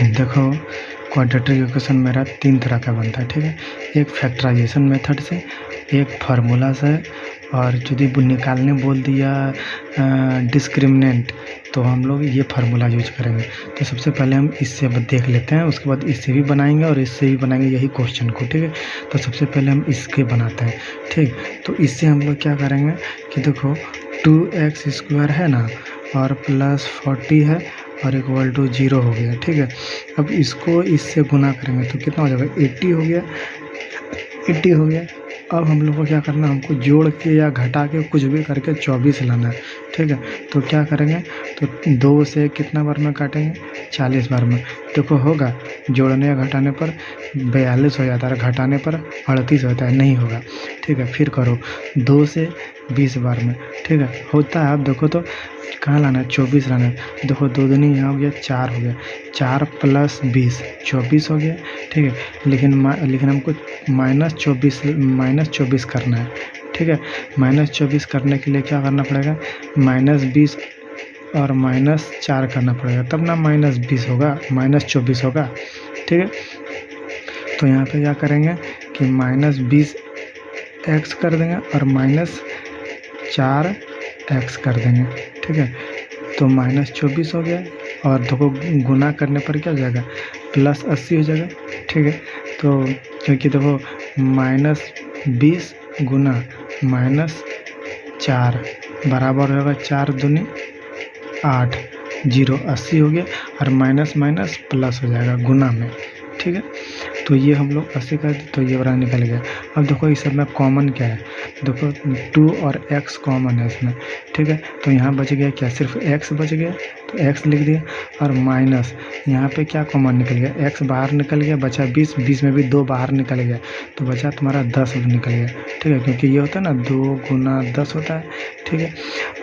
देखो, quadratic equation मेरा 3 तरह का बनता है, ठीक है। एक फैक्टराइजेशन मेथड से, एक फार्मूला से, और यदि निकालने बोल दिया डिस्क्रिमिनेंट, तो हम लोग ये फार्मूला यूज करेंगे। तो सबसे पहले हम इससे देख लेते हैं, उसके बाद इससे भी बनाएंगे और इससे भी बनाएंगे यही क्वेश्चन को, ठीक है। तो सबसे पहले हम इसके बनाते हैं, ठीक। तो इससे हम लोग क्या करेंगे कि देखो 2x² है ना, और प्लस 40 है और इक्वल टू 0 हो गया, ठीक है। अब इसको इससे गुना करेंगे तो कितना हो जाएगा, 80 हो गया, 80 हो गया। अब हम लोग को क्या करना है, हमको जोड़ के या घटा के कुछ भी करके 24 लाना है, ठीक है। तो क्या करेंगे, तो 2 से कितना बार में काटेंगे, 40 बार में। देखो होगा, जोड़ने या घटाने पर 42 हो जाता है, घटाने पर 38 होता है, नहीं होगा, ठीक है। फिर करो 2 से 20 बार में, ठीक है, होता है। अब देखो तो कहाँ लाना है, 24 लाना है। देखो 2 दूनी यहाँ हो गया, 4 हो गया, 4 प्लस 20 24 हो गया, ठीक है। लेकिन हमको -24 करना है, ठीक है। -24 करने के लिए क्या करना पड़ेगा, -20 और -4 करना पड़ेगा, तब ना -20 होगा, -24 होगा, ठीक है। तो यहाँ पे क्या करेंगे कि -20x कर देंगे और -4x कर देंगे, ठीक है। तो -24 हो गया, और देखो गुना करने पर क्या हो जाएगा, +80 हो जाएगा, ठीक है। तो क्योंकि देखो -20 गुना -4 बराबर होगा 4 दूनी 8, 0 80 हो गया, और माइनस माइनस प्लस हो जाएगा गुना में, ठीक है। तो ये हम लोग 80 कर दी, तो ये वाला निकल गया। अब देखो इस सब में कॉमन क्या है, देखो 2 और x कॉमन है इसमें, ठीक है। तो यहाँ बच गया क्या, सिर्फ x बच गया, तो x लिख दिया, और माइनस यहाँ पे क्या कॉमन निकल गया, x बाहर निकल गया, बचा 20, 20 में भी 2 बाहर निकल गया, तो बचा तुम्हारा 10 निकल गया, ठीक है। क्योंकि ये होता है ना 2 गुना 10 होता है, ठीक है।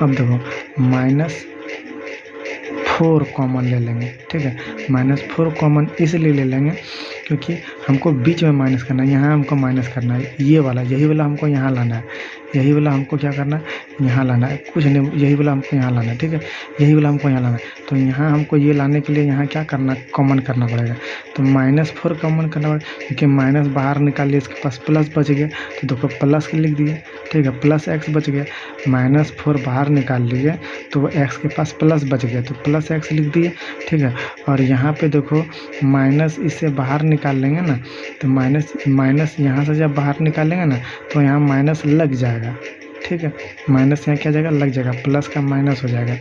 अब देखो -4 कॉमन ले लेंगे, ठीक है। -4 कॉमन इसलिए ले लेंगे क्योंकि हमको बीच में माइनस करना है, यहाँ हमको माइनस करना है, ये वाला यही वाला हमको यहाँ लाना है, यही वाला हमको क्या करना है, यहाँ लाना है, कुछ नहीं, यही वाला हमको यहाँ लाना है, ठीक है। यही वाला हमको यहाँ लाना है, तो यहाँ हमको ये लाने के लिए यहाँ क्या करना, कॉमन करना पड़ेगा। तो -4 कॉमन करना पड़ेगा, क्योंकि माइनस बाहर निकाल लिया, इसके पास प्लस बच गया, तो देखो प्लस लिख दिए, ठीक है, प्लस x बच गया। -4 बाहर निकाल लिए तो x के पास प्लस बच गया, तो प्लस x लिख दिए, ठीक है। और यहाँ पे देखो माइनस इससे बाहर निकाल लेंगे ना, तो माइनस यहाँ से जब बाहर निकालेंगे ना, तो यहाँ माइनस लग जाएगा, ठीक है। माइनस यहाँ क्या जाएगा, लग जाएगा, प्लस का माइनस हो जाएगा,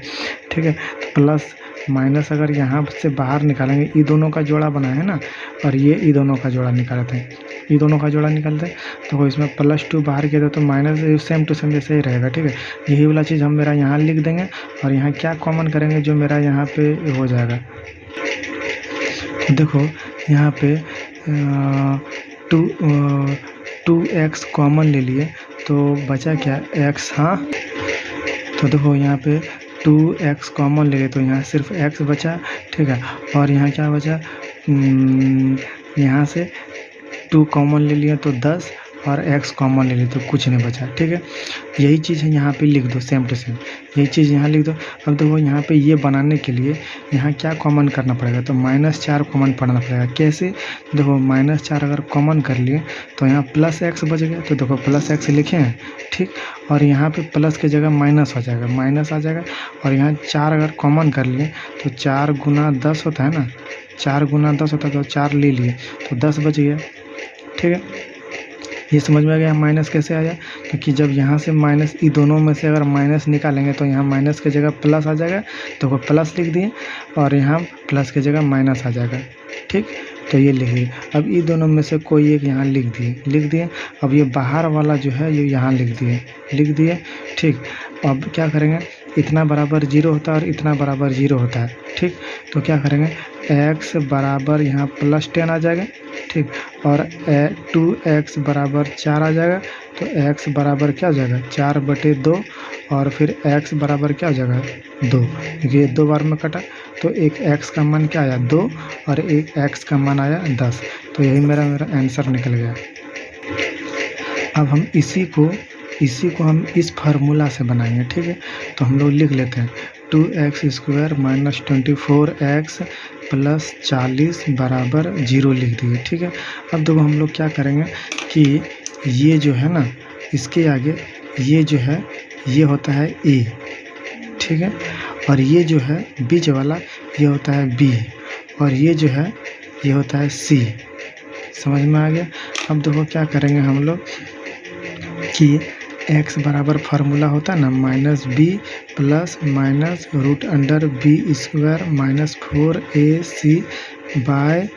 ठीक है। तो प्लस माइनस अगर यहाँ से बाहर निकालेंगे, ये दोनों का जोड़ा बना है ना, और ये दोनों का जोड़ा निकालते हैं, ये दोनों का जोड़ा निकालते हैं, तो इसमें +2 बाहर किया था, तो माइनस सेम टू सेम जैसे ही रहेगा, ठीक है। यही वाला चीज़ हम मेरा यहाँ लिख देंगे, और यहाँ क्या कॉमन करेंगे, जो मेरा यहाँ पे हो जाएगा। देखो यहाँ पे 2x कॉमन ले लिए, तो बचा क्या, x, हाँ। तो देखो यहाँ पे 2x कॉमन ले लिए, तो यहाँ सिर्फ x बचा, ठीक है। और यहाँ क्या बचा, यहाँ से 2 कॉमन ले लिया तो 10, और x कॉमन ले लिया तो कुछ नहीं बचा, ठीक है। यही चीज़ है, यहाँ पे लिख दो सेम टू सेम, यही चीज़ यहाँ लिख दो। अब देखो यहाँ पे ये बनाने के लिए यहाँ क्या कॉमन करना पड़ेगा, तो -4 कॉमन पढ़ना पड़ेगा। कैसे, देखो -4 अगर कॉमन कर लिए तो यहाँ +x बच गया, तो देखो +x लिखे हैं, ठीक। और यहाँ पे प्लस की जगह माइनस हो जाएगा, माइनस आ जाएगा। और यहाँ 4 अगर कॉमन कर लिए तो 4 गुना 10 होता है ना, 4 गुना 10 होता है, तो 4 ले लिए तो 10 बच गया, ठीक है। ये समझ में आ गया माइनस कैसे आया, क्योंकि जब यहाँ से माइनस, ये दोनों में से अगर माइनस निकालेंगे तो यहाँ माइनस की जगह प्लस आ जाएगा, तो वो प्लस लिख दिए, और यहाँ प्लस की जगह माइनस आ जाएगा, ठीक। तो ये लिखिए। अब ये दोनों में से कोई एक यहाँ लिख दिए। अब ये बाहर वाला जो है ये यहाँ लिख दिए, ठीक। अब क्या करेंगे, इतना बराबर 0 होता है और इतना बराबर 0 होता है, ठीक। तो क्या करेंगे, x बराबर यहाँ +10 आ जाएगा, ठीक। और 2x बराबर 4 आ जाएगा, तो x बराबर क्या हो जाएगा, 4/2, और फिर x बराबर क्या हो जाएगा, 2, क्योंकि 2 बार में कटा, तो एक x का मान क्या आया, 2, और एक x का मान आया 10। तो यही मेरा आंसर निकल गया। अब हम इसी को हम इस फार्मूला से बनाएंगे, ठीक है। तो हम लोग लिख लेते हैं 2x² - 24x प्लस 40 बराबर 0 लिख दिए। ठीक है, अब देखो हम लोग क्या करेंगे कि ये जो है ना, इसके आगे ये जो है ये होता है ए, ठीक है, और ये जो है बीच वाला ये होता है बी, और ये जो है ये होता है सी। समझ में आ गया। अब देखो क्या करेंगे हम लोग कि x बराबर फार्मूला होता है ना minus b plus minus root under b square minus 4ac by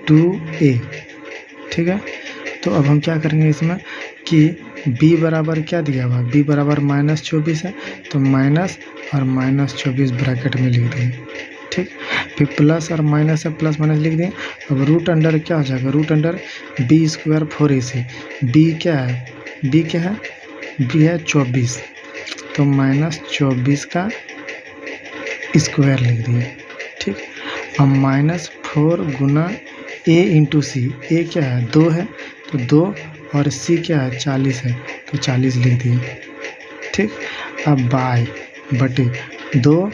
2a। ठीक है, तो अब हम क्या करेंगे इसमें कि b बराबर क्या दिया हुआ है, b बराबर -24 है, तो माइनस और -24 ब्रैकेट में लिख दिए। ठीक, फिर प्लस और माइनस है, प्लस माइनस लिख दिए। अब रूट अंडर क्या हो जाएगा, root under b square 4ac। B क्या है, बी क्या है, बी है 24, तो -24 का स्क्वायर लिख दिए। ठीक, अब -4 गुना a इंटू सी, ए क्या है 2 है, तो 2 और c क्या है 40 है, तो 40 लिख दिए। ठीक, अब बाय बटे 2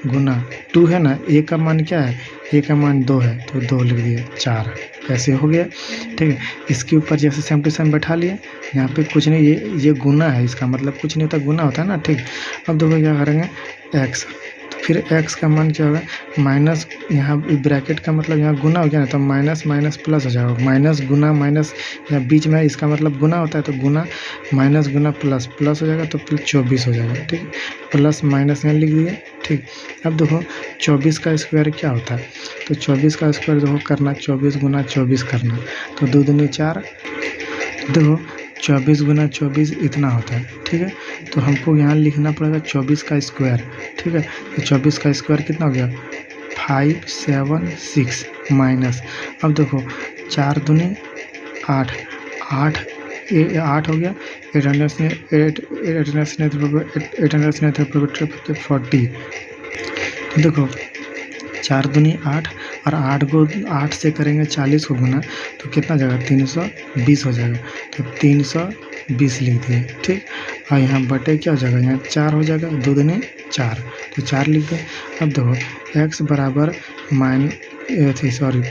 गुना 2 है ना, a का मान क्या है, a का मान 2 है, तो 2 लिख दिए 4। ऐसे हो गया। ठीक है, इसके ऊपर जैसे सेम टू सेम बैठा लिए, यहाँ पे कुछ नहीं, ये गुना है, इसका मतलब कुछ नहीं होता, गुना होता है ना। ठीक, अब देखो क्या करेंगे x, तो फिर x का मान क्या होगा, माइनस, यहाँ ब्रैकेट का मतलब यहाँ गुना हो गया ना, तो माइनस माइनस प्लस हो जाएगा, माइनस गुना माइनस, यहाँ बीच में इसका मतलब गुना होता है, तो गुना माइनस गुना प्लस, प्लस हो जाएगा तो फिर 24 हो जाएगा। ठीक, प्लस माइनस यहाँ लिख दिए। ठीक, अब देखो 24 का स्क्वायर क्या होता है, तो 24 का स्क्वायर देखो करना 24 गुना 24 करना, तो 2 दूनी 4, देखो 24 गुना 24 इतना होता है। ठीक है, तो हमको यहाँ लिखना पड़ेगा 24 का स्क्वायर। ठीक है, तो 24 का स्क्वायर कितना हो गया 576 माइनस, अब देखो 4 दूनी 8, 8 हो गया, 840। तो देखो 4 दूनी 8 और 8 को 8 से करेंगे 40 को गुना, तो कितना जाएगा 320 हो जाएगा, तो 320 लिख दिए। ठीक, और यहाँ बटे क्या हो जाएगा, यहाँ 4 हो जाएगा, 2 दूनी 4, तो 4 लिख दें। अब देखो x बराबर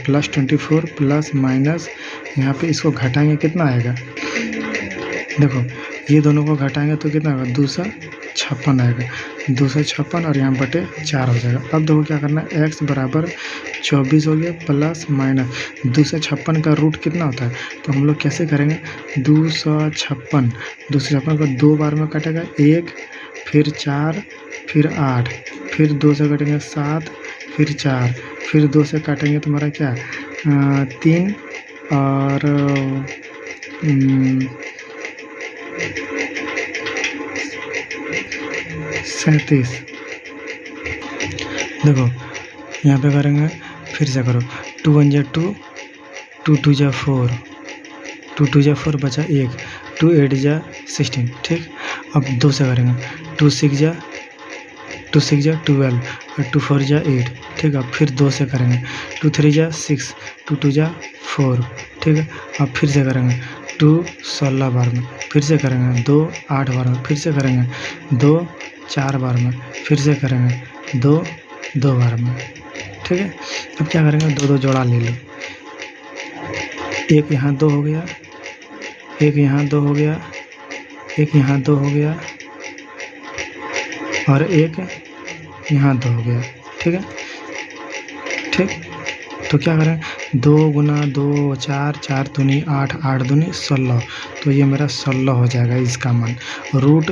प्लस 24 प्लस माइनस, यहाँ पे इसको घटाएंगे कितना आएगा, देखो ये दोनों को घटाएंगे तो कितना होगा 256 आएगा, 256 और यहाँ बटे 4 हो जाएगा। अब देखो क्या करना है, x बराबर 24 हो गया प्लस माइनस 256 का रूट कितना होता है, तो हम लोग कैसे करेंगे 256 को 2 बार में कटेगा, 1 फिर 4 फिर 8 फिर 2 से कटेंगे 7 फिर 4 फिर 2 से काटेंगे तुम्हारा क्या 3 और 37। देखो यहाँ पे करेंगे, फिर से करो 2 1 जा 2, 2 2 जा 4, 2 2 जा 4 बचा 1, 2 8 जा 16। ठीक, अब 2 से करेंगे 2 6 जा 12 और 2 4 जा 8। ठीक है, फिर 2 से करेंगे 2 3 जा 6, 2 2 जा 4। ठीक है, अब फिर से करेंगे 2 16 बार में, फिर से करेंगे 2 8 बार में, फिर से करेंगे 2 4 बार में, फिर से करेंगे 2 2 बार में। ठीक है, अब क्या करेंगे 2 2 जोड़ा ले लो, एक यहाँ 2 हो गया, एक यहाँ 2 हो गया, एक यहाँ 2 हो गया और एक यहाँ 2 हो गया। ठीक है, ठीक, तो क्या करें 2 गुना 2 4, 4 दूनी 8, 8 दूनी 16, तो ये मेरा 16 हो जाएगा इसका मान, रूट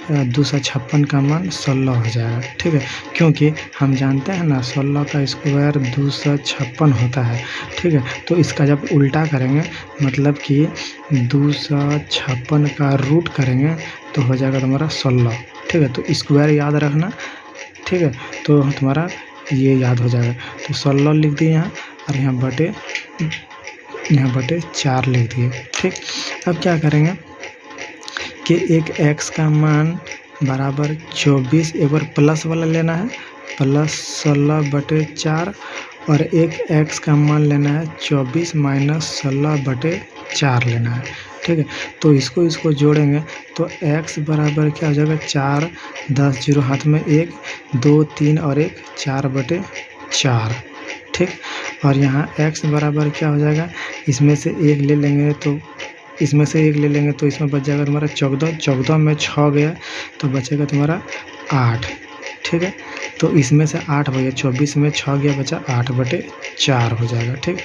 256 का मान 16 हो जाएगा। ठीक है, क्योंकि हम जानते हैं ना 16 का स्क्वायर 256 होता है। ठीक है, तो इसका जब उल्टा करेंगे मतलब कि 256 का रूट करेंगे तो हो जाएगा तुम्हारा 16। ठीक है, तो स्क्वायर याद रखना। ठीक है, तो तुम्हारा ये याद हो जाएगा, तो 16 लिख दिए यहाँ और यहाँ बटे 4 लिख दिए। ठीक, अब क्या करेंगे कि एक x का मान बराबर 24, एक बार प्लस वाला लेना है प्लस 16/4 और एक x का मान लेना है 24 माइनस 16/4 लेना है। ठीक है, तो इसको जोड़ेंगे तो x बराबर क्या हो जाएगा 4 10 0 हाथ में 1 2 3 और 1 4/4 4, ठीक। और यहाँ x बराबर क्या हो जाएगा, इसमें से 1 ले लेंगे तो इसमें बच जाएगा तुम्हारा 14, 14 में 6 गया तो बचेगा तुम्हारा 8, ठीक है। तो इसमें से 8 बचा, 24 में 6 गया बचा 8/4 हो जाएगा, ठीक।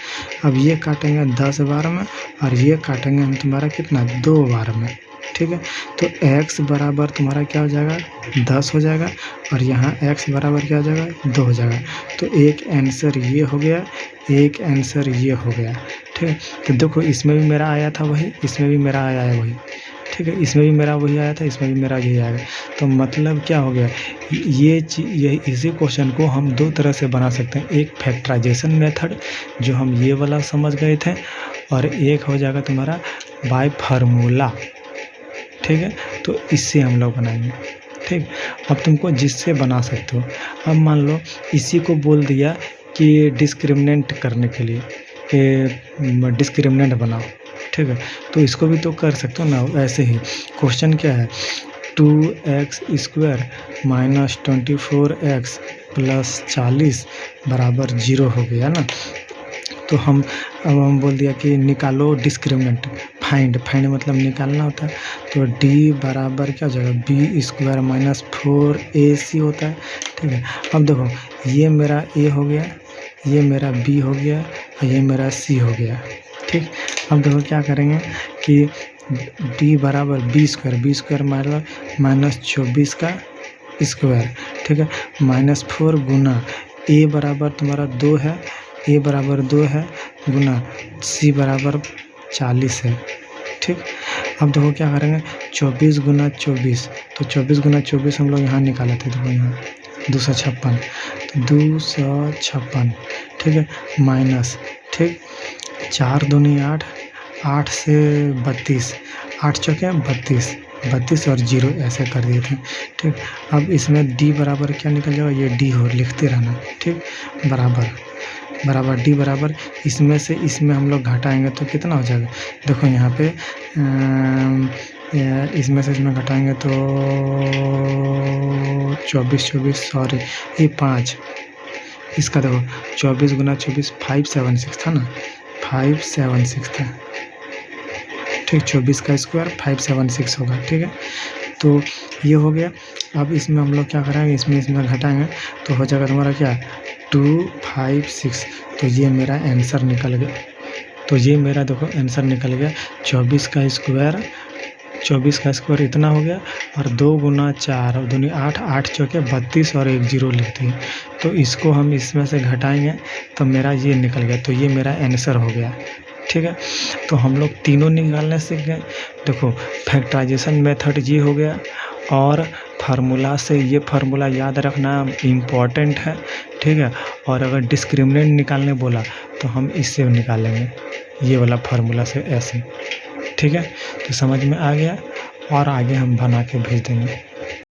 अब ये काटेंगे 10 बार में और ये काटेंगे हम तुम्हारा कितना 2 बार में, ठीक है। तो x बराबर तुम्हारा क्या हो जाएगा 10 हो जाएगा और यहाँ x बराबर क्या हो जाएगा 2 हो जाएगा। तो एक आंसर ये हो गया, एक आंसर ये हो गया, ठीक है। तो देखो इसमें भी मेरा आया था वही, इसमें भी मेरा आया है वही, ठीक है। इसमें भी मेरा वही आया था, इसमें भी मेरा यही आएगा। तो मतलब क्या हो गया, ये इसी क्वेश्चन को हम 2 तरह से बना सकते हैं। एक फैक्टराइजेशन मेथड जो हम ये वाला समझ गए थे और एक हो जाएगा तुम्हारा बाय फार्मूला, ठीक है। तो इससे हम लोग बनाएंगे, ठीक। अब तुमको जिससे बना सकते हो। अब मान लो इसी को बोल दिया कि डिस्क्रिमिनेंट करने के लिए डिस्क्रिमिनेंट बनाओ, ठीक है। तो इसको भी तो कर सकते हो ना ऐसे ही। क्वेश्चन क्या है 2x² माइनस 24x प्लस 40 बराबर 0 हो गया ना। तो अब हम बोल दिया कि निकालो डिस्क्रिमिनेंट, फाइंड मतलब निकालना होता है। तो d बराबर क्या हो जाएगा b² माइनस 4ac होता है, ठीक है। अब देखो ये मेरा a हो गया, ये मेरा b हो गया और ये मेरा c हो गया, ठीक। अब देखो क्या करेंगे कि d बराबर b² माइनस 24 का स्क्वायर, ठीक है, -4 गुना a बराबर तुम्हारा 2 है, a बराबर 2 है गुना c बराबर 40 है, ठीक। अब देखो क्या करेंगे 24 गुना 24, तो 24 गुना 24 हम लोग यहाँ निकाले थे, देखो यहाँ 256, तो 256, ठीक है, माइनस, ठीक 4 दूनी 8, 8 से 32, 8 चौके 32 और 0 ऐसे कर दिए थे, ठीक। अब इसमें d बराबर क्या निकल जाएगा, ये d हो लिखते रहना, ठीक। बराबर d बराबर इसमें से इसमें हम लोग घटाएंगे तो कितना हो जाएगा, देखो यहाँ पे इसमें से इसमें घटाएंगे तो 24 सॉरी ये 5, इसका देखो 24 गुना 24 576 था ना, 576 था, ठीक। 24 का स्क्वायर 576 होगा, ठीक है। तो ये हो गया। अब इसमें हम लोग क्या करेंगे, इसमें घटाएंगे तो हो जाएगा तुम्हारा क्या 256, तो ये मेरा आंसर निकल गया। तो ये मेरा देखो आंसर निकल गया 24 का स्क्वायर इतना हो गया और 2 गुना 4 और दूनी 8, 8 चौके 32 और 1 0 लिखते हैं। तो इसको हम इसमें से घटाएंगे तो मेरा ये निकल गया, तो ये मेरा आंसर हो गया, ठीक है। तो हम लोग तीनों निकालने सीख गए। देखो फैक्टराइजेशन मेथड ये हो गया और फार्मूला से, ये फार्मूला याद रखना इम्पॉर्टेंट है, ठीक है। और अगर डिस्क्रिमिनेंट निकालने बोला तो हम इससे निकालेंगे, ये वाला फार्मूला से ऐसे, ठीक है। तो समझ में आ गया और आगे हम बना के भेज देंगे।